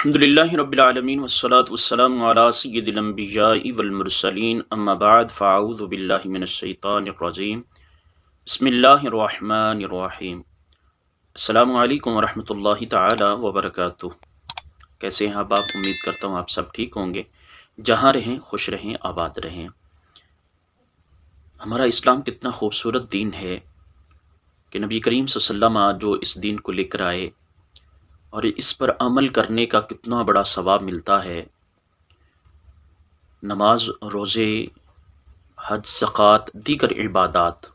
अल्हम्दुलिल्लाहि रब्बिल आलमीन वस्सलातु वस्सलामु अला सय्यिदिल अंबियाइ वल मुरसलीन अम्मा बाद फ़अऊज़ु बिल्लाहि मिनश शैतानिर रजीम बिस्मिल्लाहिर रहमानिर रहीम। अस्सलामु अलैकुम वरहमतुल्लाहि तआला व बरकातुहू। कैसे हैं आप? उम्मीद करता हूँ आप सब ठीक होंगे। जहाँ रहें खुश रहें, आबाद रहें। हमारा इस्लाम कितना खूबसूरत दीन है कि नबी करीम सल्लल्लाहु अलैहि वसल्लम जो इस दीन को लेकर आए और इस पर अमल करने का कितना बड़ा सवाब मिलता है। नमाज, रोज़े, हज, ज़कात, दीगर इबादात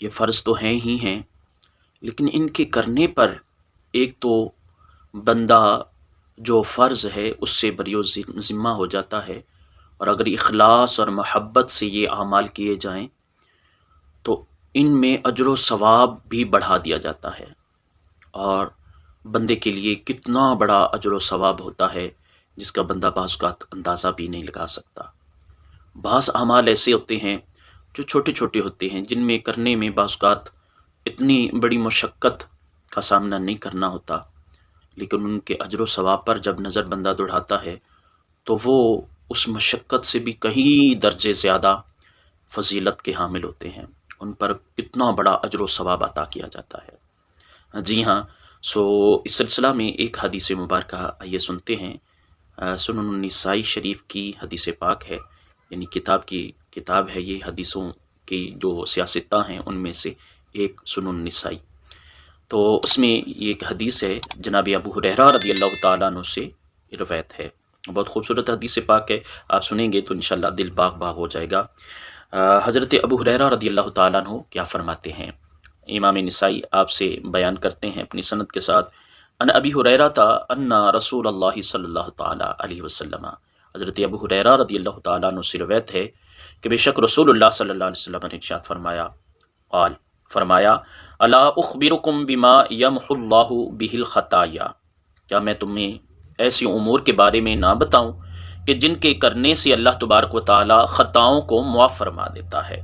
ये फ़र्ज़ तो हैं ही हैं, लेकिन इनके करने पर एक तो बंदा जो फ़र्ज़ है उससे बरी ज़िम्मा हो जाता है, और अगर इखलास और महब्बत से ये अमाल किए जाएं तो इनमें अजर व सवाब भी बढ़ा दिया जाता है। और बंदे के लिए कितना बड़ा अजर व सवाब होता है जिसका बंदा बाज़ औक़ात अंदाज़ा भी नहीं लगा सकता। बाज़ अमाल ऐसे होते हैं जो छोटे छोटे होते हैं, जिनमें करने में बाज़ औक़ात इतनी बड़ी मशक्क़त का सामना नहीं करना होता, लेकिन उनके अजर व सवाब पर जब नज़र बंदा दौड़ाता है तो वो उस मशक्क़त से भी कहीं दर्जे ज़्यादा फ़जीलत के हामिल होते हैं। उन पर कितना बड़ा अजर व सवाब अता किया जाता है। जी हाँ, सो इस सिलसिला में एक हदीस मुबारक आइए सुनते हैं। सुनन निसाई शरीफ की हदीस पाक है, यानी किताब है ये हदीसों की जो सियासता हैं उनमें से एक सुनन निसाई। तो उसमें ये एक हदीस है, जनाब अबू हुरैरा रज़ियल्लाहु ताला अन्हु से रिवायत है। बहुत खूबसूरत हदीस पाक है, आप सुनेंगे तो इंशाअल्लाह दिल बाग बाग हो जाएगा। हज़रत अबू हुरैरा रज़ियल्लाहु ताला अन्हु क्या फरमाते हैं। इमाम निसाई आपसे बयान करते हैं अपनी सनद के साथ। अन अबी हुरैरा अन्ना रसूलुल्लाह सल्लल्लाहु ताला अलैहि वसल्लम, हज़रत अबू हुरैरा रज़ियल्लाहु ताला अन्हु से रिवायत है कि बेशक रसूलुल्लाह सल्लल्लाहु अलैहि वसल्लम ने इरशाद फरमाया, क़ाल फरमाया, अला उख़बिरुकुम बिमा यमहुल्लाहु बिहिल ख़ताया, क्या मैं तुम्हें ऐसी उमूर के बारे में ना बताऊं कि जिनके करने से अल्लाह तबारक व तआला ख़ताओं को मुआफ़ फरमा देता है।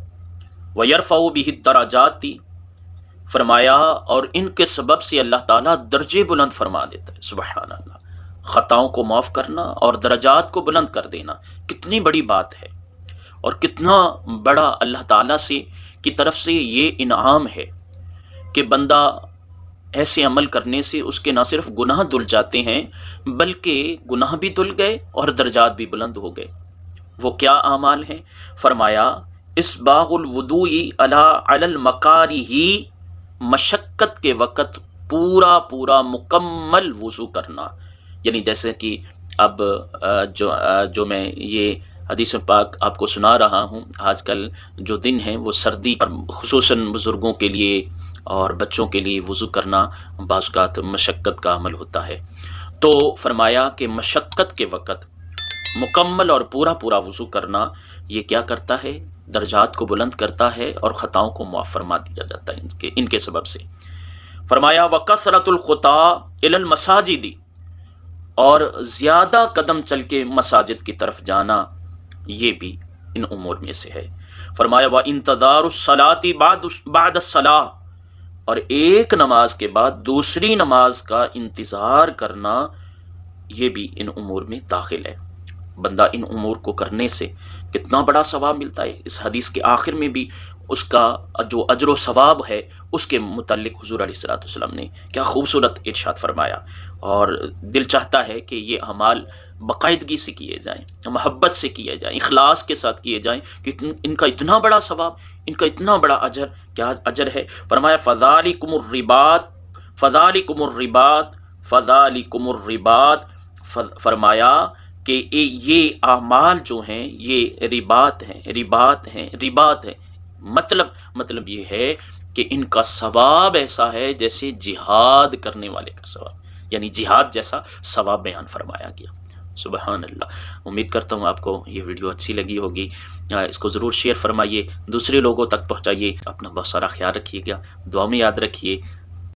व यरफ़उ बिहि दराजाति, फरमाया और इनके सबब से अल्लाह ताला दर्जे बुलंद फरमा देता है। सुबहान अल्लाह, ख़ताओं को माफ़ करना और दराजात को बुलंद कर देना कितनी बड़ी बात है, और कितना बड़ा अल्लाह ताला से की तरफ से ये इनाम है कि बंदा ऐसे अमल करने से उसके ना सिर्फ गुनाह धुल जाते हैं बल्कि गुनाह भी धुल गए और दर्जात भी बुलंद हो गए। वो क्या आमाल हैं? फरमाया, इस्बागुल वुदूई अलल मकारिही, मशक्क़त के वक़्त पूरा पूरा मुकम्मल वज़ू करना। यानी जैसे कि अब जो मैं ये हदीस पाक आपको सुना रहा हूँ, आजकल जो दिन है वो सर्दी पर खुसूसन बुज़ुर्गों के लिए और बच्चों के लिए वज़ू करना बाज़ औक़ात मशक्क़त का अमल होता है। तो फरमाया कि मशक्क़त के वक़्त मुकम्मल और पूरा पूरा वज़ू करना ये क्या करता है? दर्जात को बुलंद करता है और ख़ताओं को मुआफ़ फरमा दिया जाता है इनके सबब से। फरमाया, व कसरतुल खुता इलल मसाजिदी, और ज़्यादा कदम चल के मसाजिद की तरफ जाना ये भी इन उमूर में से है। फरमाया, व इंतज़ारुस सलाती बादस सलाह, और एक नमाज के बाद दूसरी नमाज का इंतज़ार करना ये भी इन उमूर में दाखिल है। बंदा इन उमूर को करने से कितना बड़ा सवाब मिलता है। इस हदीस के आखिर में भी उसका जो अजर व सवाब है उसके मुतल्लिक हुज़ूर अलैहिस्सलातु वस्सलाम ने क्या खूबसूरत इरशाद फरमाया, और दिल चाहता है कि ये अमाल बाकायदगी से किए जाएं, मोहब्बत से किए जाएं, इखलास के साथ किए जाएं कि इनका इतना बड़ा सवाब, इनका इतना बड़ा अजर। क्या अजर है? फरमाया, फ़ज़ालिकुमुर रिबात फ़ज़ालिकुमुर रिबात फ़ज़ालिकुमुर रिबात, फरमाया कि ये आमाल जो हैं ये रिबात हैं। मतलब ये है कि इनका सवाब ऐसा है जैसे जिहाद करने वाले का सवाब, यानी जिहाद जैसा सवाब बयान फरमाया गया। सुबहान अल्लाह। उम्मीद करता हूँ आपको ये वीडियो अच्छी लगी होगी। इसको ज़रूर शेयर फरमाइए, दूसरे लोगों तक पहुँचाइए। अपना बहुत सारा ख्याल रखिएगा, दुआ में याद रखिए।